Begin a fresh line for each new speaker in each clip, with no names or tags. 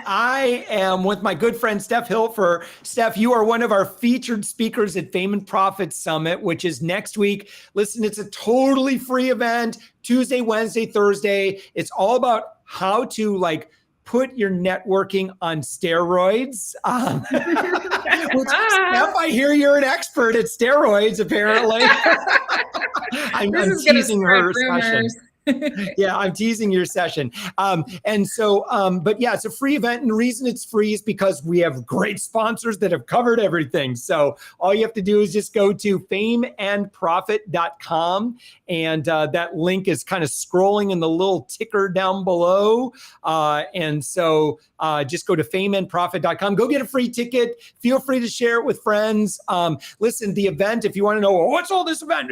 I am with my good friend, Steph Hilfer. Steph, you are one of our featured speakers at Fame and Profit Summit, which is next week. Listen, it's a totally free event, Tuesday, Wednesday, Thursday. It's all about how to put your networking on steroids. Which, Steph, I hear you're an expert at steroids, apparently. I'm teasing her session. Yeah, I'm teasing your session. But yeah, it's a free event. And the reason it's free is because we have great sponsors that have covered everything. So all you have to do is just go to fameandprofit.com. And that link is kind of scrolling in the little ticker down below. Just go to fameandprofit.com. Go get a free ticket. Feel free to share it with friends. Listen, the event, if you want to know, what's all this event?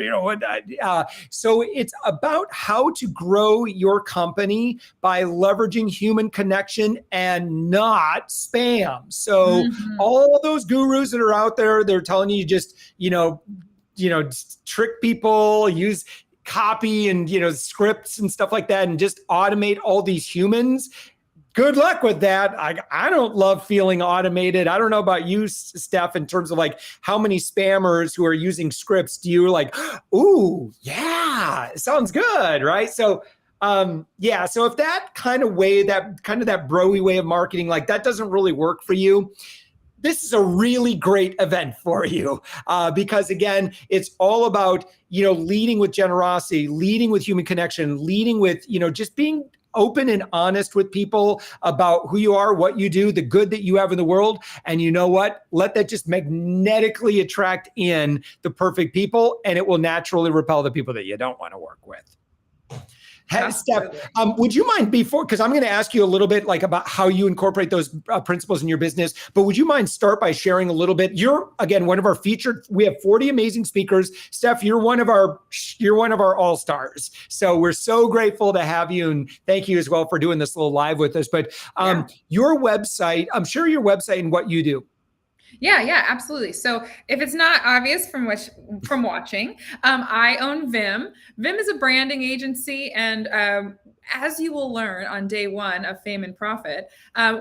So it's about how to grow your company by leveraging human connection and not spam. So all those gurus that are out there, they're telling you just, trick people, use copy and, scripts and stuff like that, and just automate all these humans. Good luck with that. I don't love feeling automated. I don't know about you, Steph, in terms of how many spammers who are using scripts do you ooh, yeah, it sounds good, right? So, so if that kind of bro-y way of marketing, that doesn't really work for you, this is a really great event for you because, again, it's all about, leading with generosity, leading with human connection, leading with, just being open and honest with people about who you are, what you do, the good that you have in the world. And you know what? Let that just magnetically attract in the perfect people, and it will naturally repel the people that you don't want to work with. Hey, Steph, would you mind because I'm going to ask you a little bit about how you incorporate those principles in your business, but would you mind start by sharing a little bit? You're, again, one of our featured, we have 40 amazing speakers. Steph, you're one of our all-stars. So we're so grateful to have you, and thank you as well for doing this little live with us. But your website, I'm sure your website and what you do.
Yeah, absolutely. So if it's not obvious from watching, I own Vim. Vim is a branding agency, and as you will learn on day one of Fame and Profit,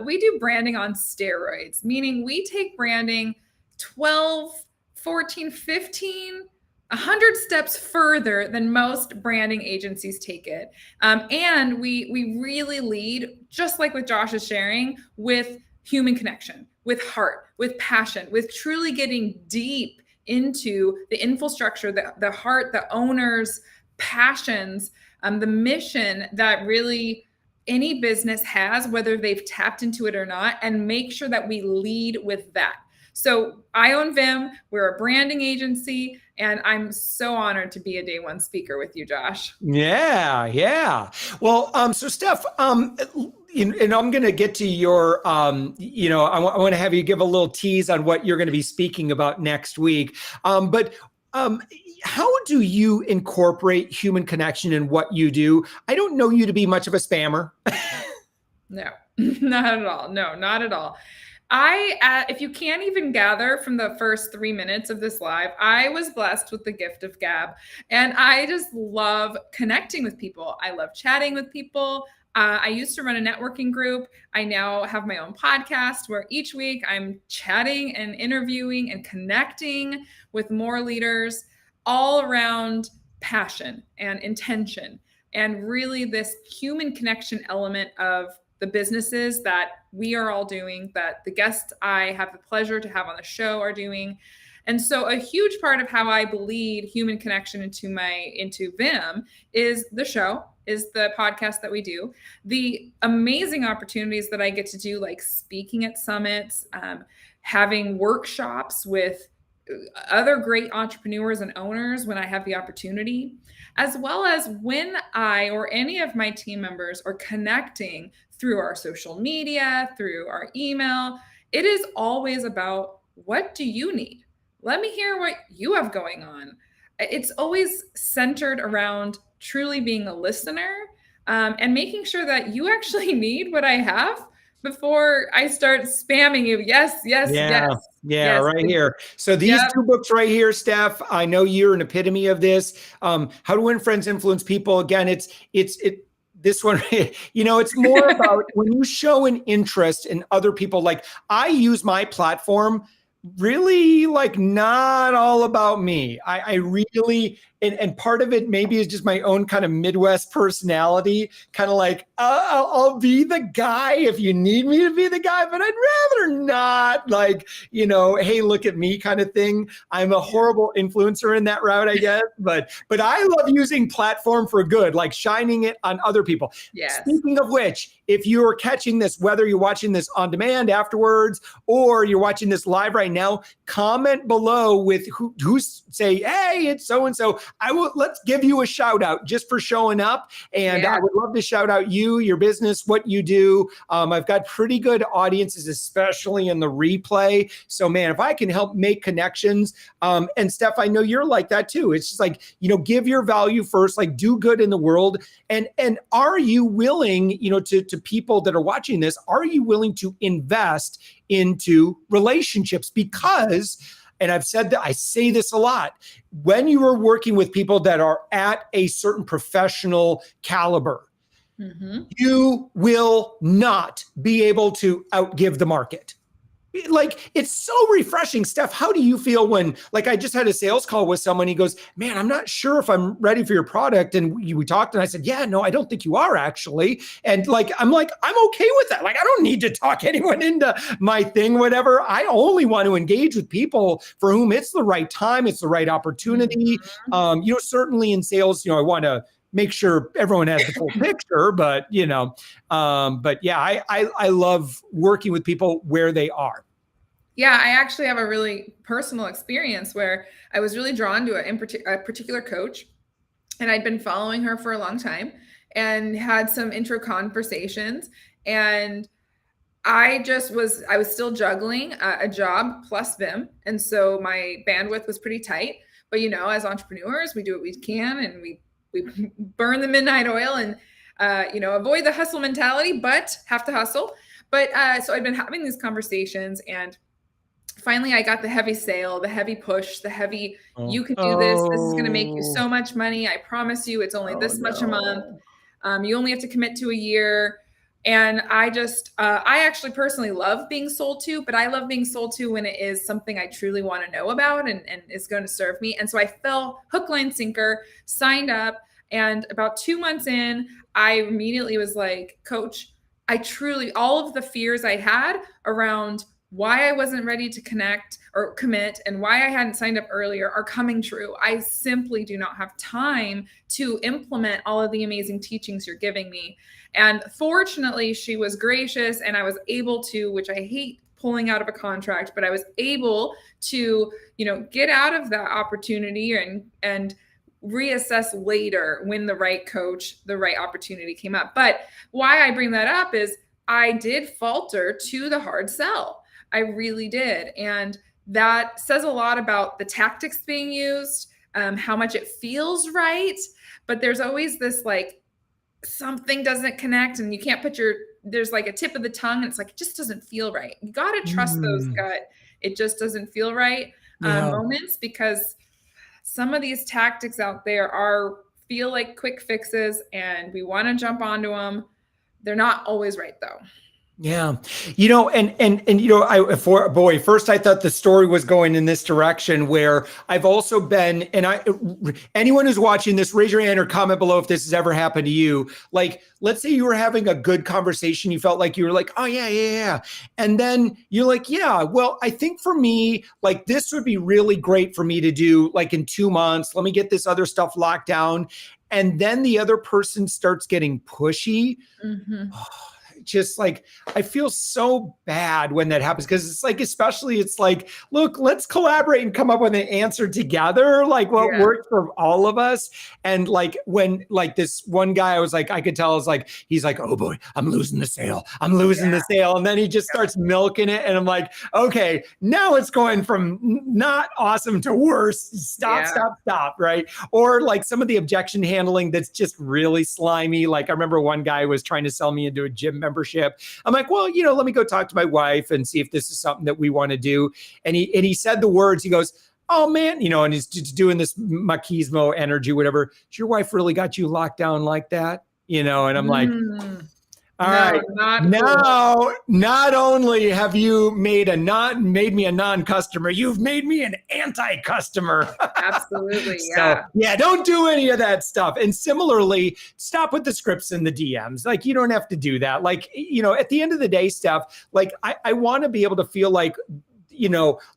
we do branding on steroids, meaning we take branding 12, 14, 15, 100 steps further than most branding agencies take it. And we really lead, just like with Josh is sharing, with human connection, with heart, with passion, with truly getting deep into the infrastructure, the heart, the owners' passions, the mission that really any business has, whether they've tapped into it or not, and make sure that we lead with that. So I own Vim. We're a branding agency, and I'm so honored to be a day one speaker with you, Josh.
Yeah. Well, so Steph, and I'm going to get to your, I want to have you give a little tease on what you're going to be speaking about next week. But how do you incorporate human connection in what you do? I don't know you to be much of a spammer.
No, not at all. No, not at all. If you can't even gather from the first 3 minutes of this live, I was blessed with the gift of gab, and I just love connecting with people. I love chatting with people. I used to run a networking group. I now have my own podcast where each week I'm chatting and interviewing and connecting with more leaders all around passion and intention, and really this human connection element of the businesses that we are all doing, that the guests I have the pleasure to have on the show are doing. And so a huge part of how I bleed human connection into Vim is the show, is the podcast that we do, the amazing opportunities that I get to do, like speaking at summits, having workshops with other great entrepreneurs and owners when I have the opportunity, as well as when I or any of my team members are connecting through our social media, through our email. It is always about, what do you need? Let me hear what you have going on. It's always centered around truly being a listener, and making sure that you actually need what I have before I start spamming you. Yes.
Yeah, right here. So these two books right here, Steph, I know you're an epitome of this. How to Win Friends, Influence People. Again, this one, it's more about when you show an interest in other people. Like I use my platform really like not all about me. I really, and part of it maybe is just my own kind of Midwest personality, kind of like, I'll be the guy if you need me to be the guy, but I'd rather not, like, hey, look at me kind of thing. I'm a horrible influencer in that route, I guess, but I love using platform for good, like shining it on other people.
Yes.
Speaking of which, if you're catching this, whether you're watching this on demand afterwards or you're watching this live right now, comment below with who's say, hey, it's so-and-so. Let's give you a shout out just for showing up. And I would love to shout out you, your business, what you do. I've got pretty good audiences, especially in the replay. So man, if I can help make connections, and Steph, I know you're like that too. It's just like, give your value first, like do good in the world. And are you willing, to people that are watching this, are you willing to invest into relationships? Because, and I've said that, I say this a lot, when you are working with people that are at a certain professional caliber, you will not be able to outgive the market. Like, it's so refreshing. Steph, how do you feel when, like, I just had a sales call with someone, he goes, man, I'm not sure if I'm ready for your product. And we talked and I said, yeah, no, I don't think you are actually. And I'm okay with that. Like, I don't need to talk anyone into my thing, whatever. I only want to engage with people for whom it's the right time. It's the right opportunity. Certainly in sales, I want to make sure everyone has the full picture, but I love working with people where they are.
Yeah, I actually have a really personal experience where I was really drawn to a particular coach, and I'd been following her for a long time and had some intro conversations. And I was still juggling a job plus Vim. And so my bandwidth was pretty tight. But, as entrepreneurs, we do what we can and we burn the midnight oil and, avoid the hustle mentality, but have to hustle. But so I'd been having these conversations, and finally I got the heavy sale, the heavy push, the heavy, you can do this. This is going to make you so much money. I promise you, it's only this much a month. You only have to commit to a year. And I actually personally love being sold to, but I love being sold to when it is something I truly want to know about and is going to serve me. And so I fell hook, line, sinker, signed up. And about 2 months in, I immediately was like, Coach, all of the fears I had around why I wasn't ready to connect or commit and why I hadn't signed up earlier are coming true. I simply do not have time to implement all of the amazing teachings you're giving me. And fortunately, she was gracious, and I was able to, which I hate pulling out of a contract, but I was able to, get out of that opportunity and reassess later when the right coach, the right opportunity came up. But why I bring that up is I did falter to the hard sell. I really did. And that says a lot about the tactics being used, how much it feels right. But there's always this, like, something doesn't connect and you can't there's like a tip of the tongue. And it's like, it just doesn't feel right. You got to trust those gut. It just doesn't feel right moments, because some of these tactics out there feel like quick fixes and we want to jump onto them. They're not always right though.
Yeah. First I thought the story was going in this direction, where I've also been, and anyone who's watching this, raise your hand or comment below if this has ever happened to you. Like, let's say you were having a good conversation. You felt like you were like, oh yeah. And then you're like, yeah, well, I think for me, like, this would be really great for me to do like in 2 months. Let me get this other stuff locked down. And then the other person starts getting pushy. Just like, I feel so bad when that happens, because it's like, especially it's like, look, let's collaborate and come up with an answer together, like what works for all of us. And like, when like this one guy, I was like, I could tell, is like, he's like, oh boy, I'm losing the sale. And then he just starts milking it. And I'm like, okay, now it's going from not awesome to worse. Stop. Right. Or like some of the objection handling that's just really slimy. Like, I remember one guy was trying to sell me into a gym membership. I'm like, well, let me go talk to my wife and see if this is something that we want to do. And he said the words, he goes, oh man, and he's just doing this machismo energy, whatever. Has your wife really got you locked down like that? And I'm like,
Mm,
all
no,
right.
not cool.
Now, not only have you made me a non-customer, you've made me an anti-customer.
Absolutely.
So
Yeah.
yeah, don't do any of that stuff. And similarly, stop with the scripts and the DMs. Like you don't have to do that. Like, at the end of the day, Steph, like I want to be able to feel like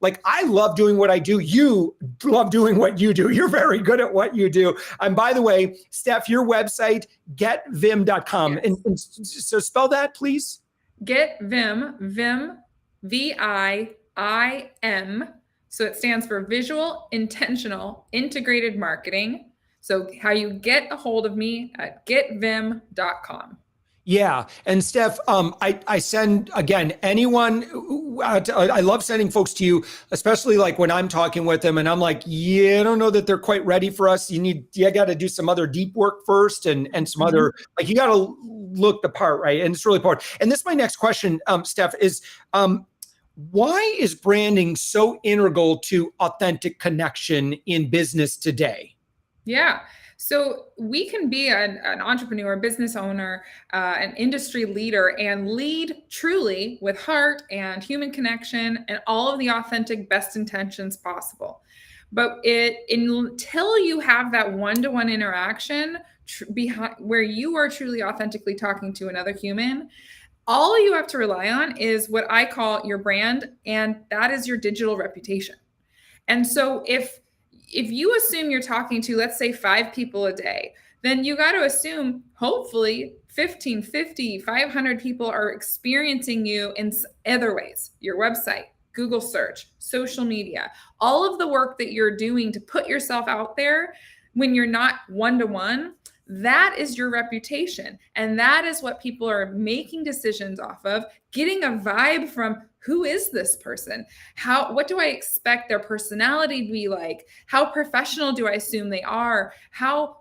like I love doing what I do. You love doing what you do. You're very good at what you do. And by the way, Steph, your website, getvim.com.
Yes.
And so spell that, please.
Get Vim, VIIM. So it stands for Visual Intentional Integrated Marketing. So how you get a hold of me at getvim.com.
Yeah. And Steph, I send, again, anyone, I love sending folks to you, especially like when I'm talking with them and I'm like, yeah, I don't know that they're quite ready for us. You got to do some other deep work first and some other, like you got to look the part, right? And it's really important. And this is my next question, Steph, is why is branding so integral to authentic connection in business today?
Yeah. So we can be an entrepreneur, business owner, an industry leader, and lead truly with heart and human connection and all of the authentic best intentions possible. But until you have that one-to-one interaction behind where you are truly authentically talking to another human, all you have to rely on is what I call your brand, and that is your digital reputation. And so if you assume you're talking to, let's say, 5 people a day, then you got to assume hopefully 15, 50, 500 people are experiencing you in other ways. Your website, Google search, social media, all of the work that you're doing to put yourself out there when you're not one-to-one, that is your reputation. And that is what people are making decisions off of, getting a vibe from who is this person? What do I expect their personality to be like? How professional do I assume they are?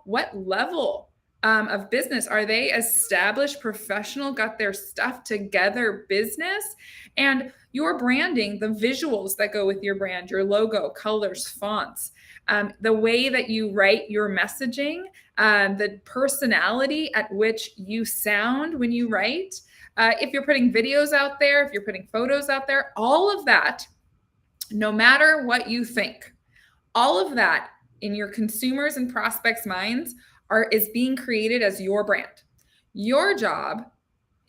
What level of business are they? Established, professional, got their stuff together business? And your branding, the visuals that go with your brand, your logo, colors, fonts, the way that you write your messaging, the personality at which you sound when you write. If you're putting videos out there, if you're putting photos out there, all of that, no matter what you think, all of that in your consumers and prospects' minds is being created as your brand. Your job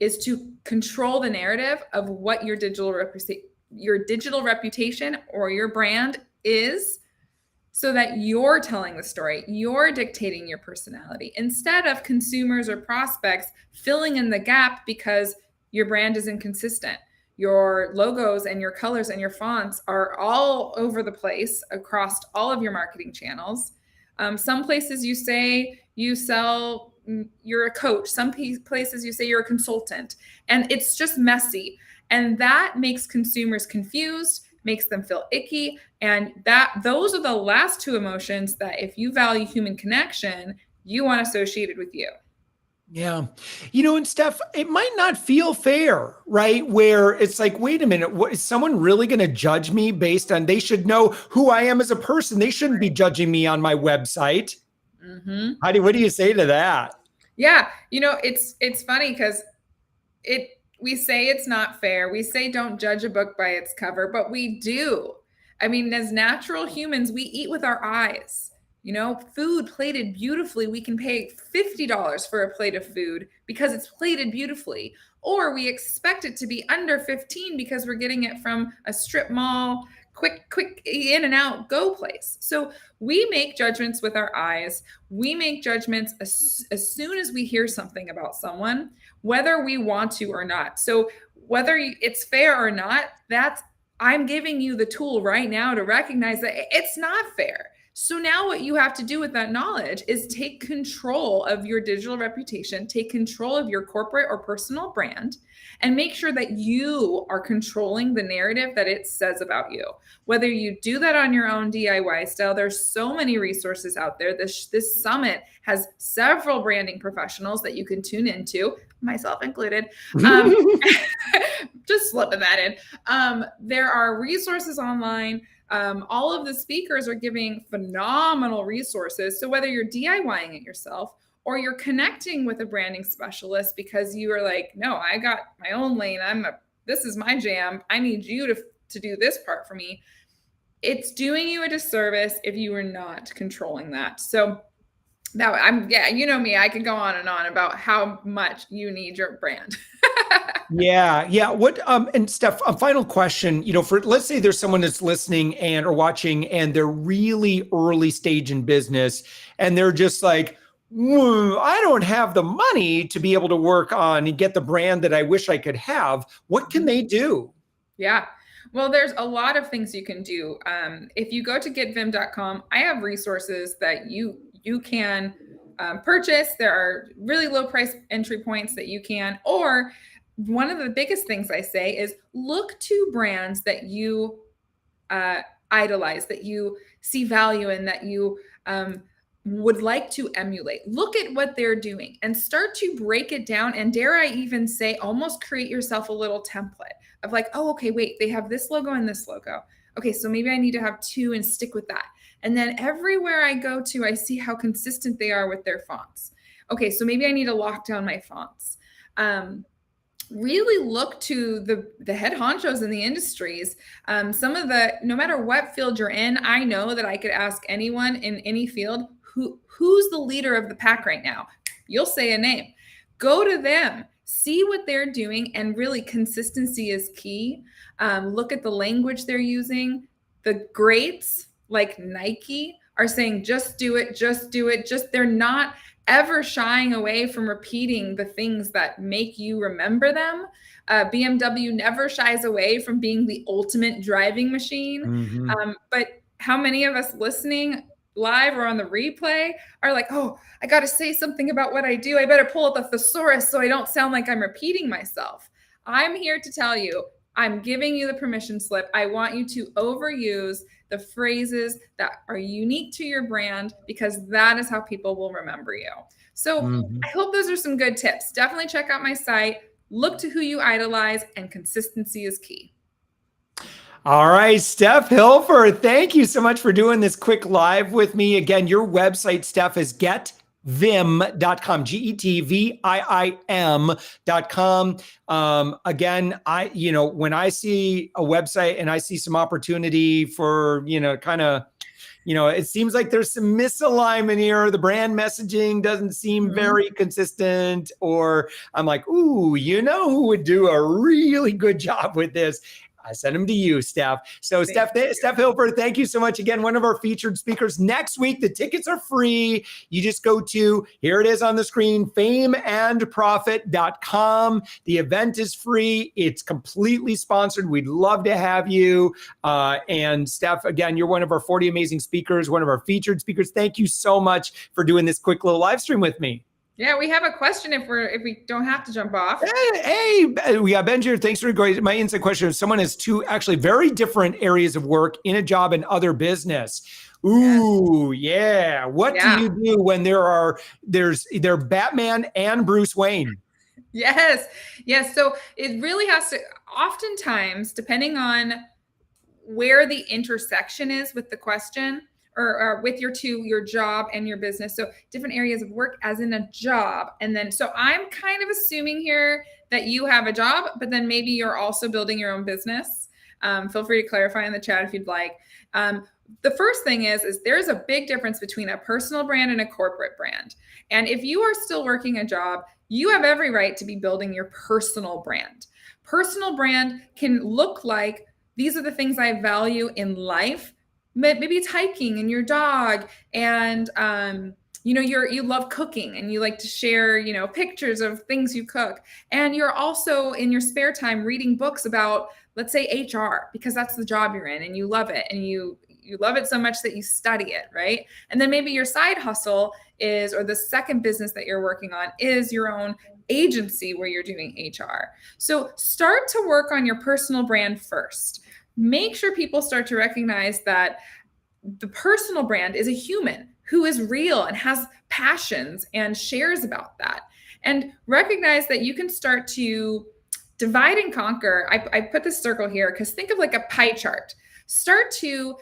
is to control the narrative of what your digital reputation or your brand is, so that you're telling the story, you're dictating your personality instead of consumers or prospects filling in the gap because your brand is inconsistent. Your logos and your colors and your fonts are all over the place across all of your marketing channels. Some places you say you sell, you're a coach. Some places you say you're a consultant, and it's just messy. And that makes consumers confused, makes them feel icky. And those are the last 2 emotions that if you value human connection, you want associated with you.
Yeah. And Steph, it might not feel fair, right? Where it's like, wait a minute, what is someone really going to judge me based on, they should know who I am as a person. They shouldn't be judging me on my website.
Mm-hmm.
What do you say to that?
Yeah. It's funny because we say it's not fair. We say don't judge a book by its cover, but we do. I mean, as natural humans, we eat with our eyes. Food plated beautifully, we can pay $50 for a plate of food because it's plated beautifully. Or we expect it to be under 15 because we're getting it from a strip mall, quick in and out go place. So we make judgments with our eyes. We make judgments as soon as we hear something about someone, whether we want to or not. So whether it's fair or not, I'm giving you the tool right now to recognize that it's not fair. So now what you have to do with that knowledge is take control of your digital reputation, take control of your corporate or personal brand, and make sure that you are controlling the narrative that it says about you. Whether you do that on your own DIY style, there's so many resources out there. This summit has several branding professionals that you can tune into, myself included. Just slipping that in. There are resources online. All of the speakers are giving phenomenal resources. So whether you're DIYing it yourself or you're connecting with a branding specialist because you are like, no, I got my own lane. This is my jam. I need you to do this part for me. It's doing you a disservice if you are not controlling that. So now you know me, I can go on and on about how much you need your brand.
Yeah. What and Steph, a final question, for let's say there's someone that's listening and or watching and they're really early stage in business and they're just like, I don't have the money to be able to work on and get the brand that I wish I could have. What can they do?
Yeah. Well, there's a lot of things you can do. If you go to getvim.com, I have resources that you can purchase. There are really low price entry points that you can, or one of the biggest things I say is look to brands that you idolize, that you see value in, that you would like to emulate. Look at what they're doing and start to break it down. And dare I even say, almost create yourself a little template of like, oh, okay, wait, they have this logo and this logo. Okay, so maybe I need to have two and stick with that. And then everywhere I go to, I see how consistent they are with their fonts. Okay, so maybe I need to lock down my fonts. Really look to the head honchos in the industries. No matter what field you're in, I know that I could ask anyone in any field, who's the leader of the pack right now? You'll say a name. Go to them, see what they're doing, and really consistency is key. Look at the language they're using. The greats like Nike are saying, just do it, just do it. They're not ever shying away from repeating the things that make you remember them. BMW never shies away from being the ultimate driving machine.
Mm-hmm.
But how many of us listening live or on the replay are like, oh, I got to say something about what I do. I better pull up the thesaurus so I don't sound like I'm repeating myself. I'm here to tell you, I'm giving you the permission slip. I want you to overuse the phrases that are unique to your brand, because that is how people will remember you. So I hope those are some good tips. Definitely check out my site, look to who you idolize, and consistency is key.
All right, Steph Hilfer, thank you so much for doing this quick live with me. Again, your website, Steph, is getvim.com, getvim.com. Again, when I see a website and I see some opportunity for, it seems like there's some misalignment here. The brand messaging doesn't seem very consistent, or I'm like, ooh, who would do a really good job with this? I send them to you, Steph. So Steph Hilfer, thank you so much. Again, one of our featured speakers next week. The tickets are free. You just go to, here it is on the screen, fameandprofit.com. The event is free. It's completely sponsored. We'd love to have you. And Steph, again, you're one of our 40 amazing speakers, one of our featured speakers. Thank you so much for doing this quick little live stream with me.
Yeah, we have a question if we don't have to jump off.
Hey, we got Benji. Thanks for my insight question. If someone has two actually very different areas of work in a job and other business. Ooh, yeah. What do you do when there's either Batman and Bruce Wayne?
Yes. So it really has to, oftentimes, depending on where the intersection is with the question, or with your job and your business. So different areas of work as in a job. And then, so I'm kind of assuming here that you have a job, but then maybe you're also building your own business. Feel free to clarify in the chat if you'd like. The first thing is there's a big difference between a personal brand and a corporate brand. And if you are still working a job, you have every right to be building your personal brand. Personal brand can look like, these are the things I value in life. Maybe it's hiking and your dog, and you love cooking and you like to share pictures of things you cook, and you're also in your spare time reading books about, let's say, HR, because that's the job you're in and you love it, and you love it so much that you study it, right? And then maybe your side hustle is, or the second business that you're working on is your own agency where you're doing HR. So start to work on your personal brand first. Make sure people start to recognize that the personal brand is a human who is real and has passions and shares about that. And recognize that you can start to divide and conquer. I put this circle here because think of like a pie chart. Start to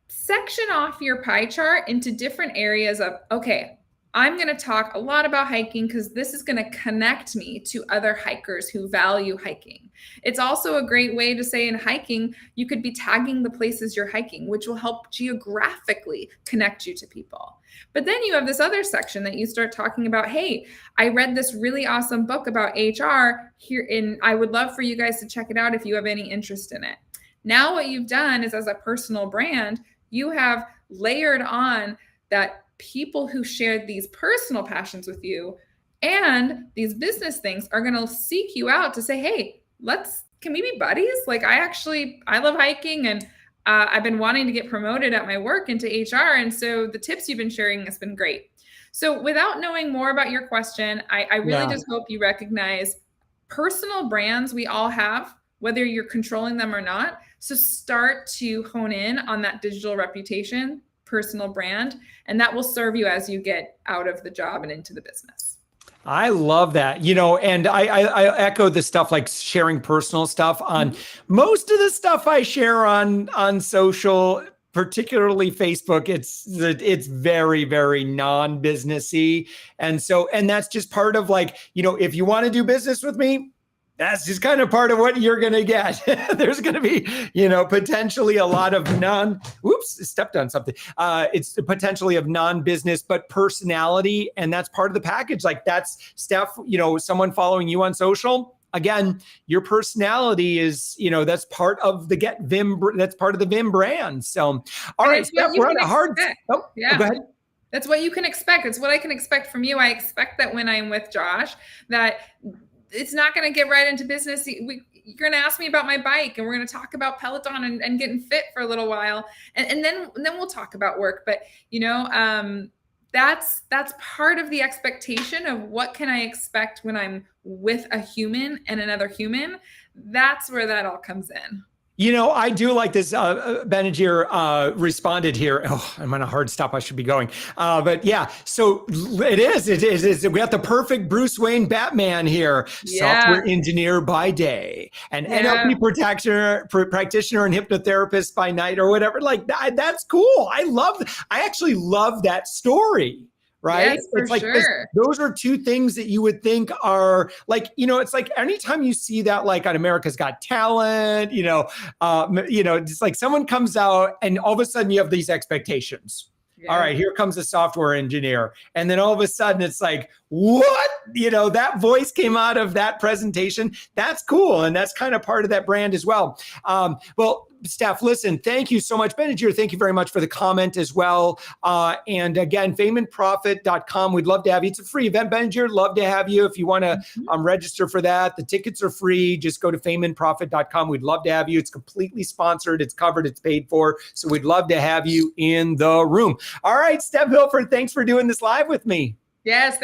section off your pie chart into different areas of, okay, I'm going to talk a lot about hiking because this is going to connect me to other hikers who value hiking. It's also a great way to say in hiking, you could be tagging the places you're hiking, which will help geographically connect you to people. But then you have this other section that you start talking about, hey, I read this really awesome book about HR here, and I would love for you guys to check it out if you have any interest in it. Now what you've done is, as a personal brand, you have layered on that people who shared these personal passions with you and these business things are going to seek you out to say, hey, can we be buddies? Like I love hiking, and I've been wanting to get promoted at my work into HR. And so the tips you've been sharing has been great. So without knowing more about your question, I really just hope you recognize personal brands we all have, whether you're controlling them or not. So start to hone in on that digital reputation, personal brand, and that will serve you as you get out of the job and into the business.
I love that, and I echo the stuff like sharing personal stuff on most of the stuff I share on social, particularly Facebook. It's very, very non-businessy. And that's just part of if you want to do business with me, that's just kind of part of what you're going to get. There's going to be, potentially a lot of stepped on something. It's potentially of non-business, but personality. And that's part of the package. Like that's Steph, someone following you on social. Again, your personality is, that's part of the that's part of the Vim brand. So, all right, Steph, we're on a hard.
Go ahead. That's what you can expect. It's what I can expect from you. I expect that when I'm with Josh, that it's not going to get right into business. You're going to ask me about my bike, and we're going to talk about Peloton and getting fit for a little while. And then we'll talk about work. But, that's part of the expectation of what can I expect when I'm with a human and another human. That's where that all comes in.
I do like this. Benajir responded here. Oh, I'm on a hard stop. I should be going. But yeah, so it is. We got the perfect Bruce Wayne Batman here. Yeah. Software engineer by day, and NLP practitioner and hypnotherapist by night, or whatever. Like that's cool. I actually love that story. Right?
Yes, for
it's like
sure.
Those are two things that you would think are like, it's like anytime you see that, like on America's Got Talent, just like someone comes out and all of a sudden you have these expectations. Yeah. All right, here comes a software engineer. And then all of a sudden it's like, what? That voice came out of that presentation. That's cool. And that's kind of part of that brand as well. Well, Steph, listen, thank you so much. Benajir, thank you very much for the comment as well. And again, fameandprofit.com. We'd love to have you. It's a free event, Benajir. Love to have you. If you want to register for that, the tickets are free. Just go to fameandprofit.com. We'd love to have you. It's completely sponsored. It's covered. It's paid for. So we'd love to have you in the room. All right, Steph Hilford, thanks for doing this live with me.
Yes.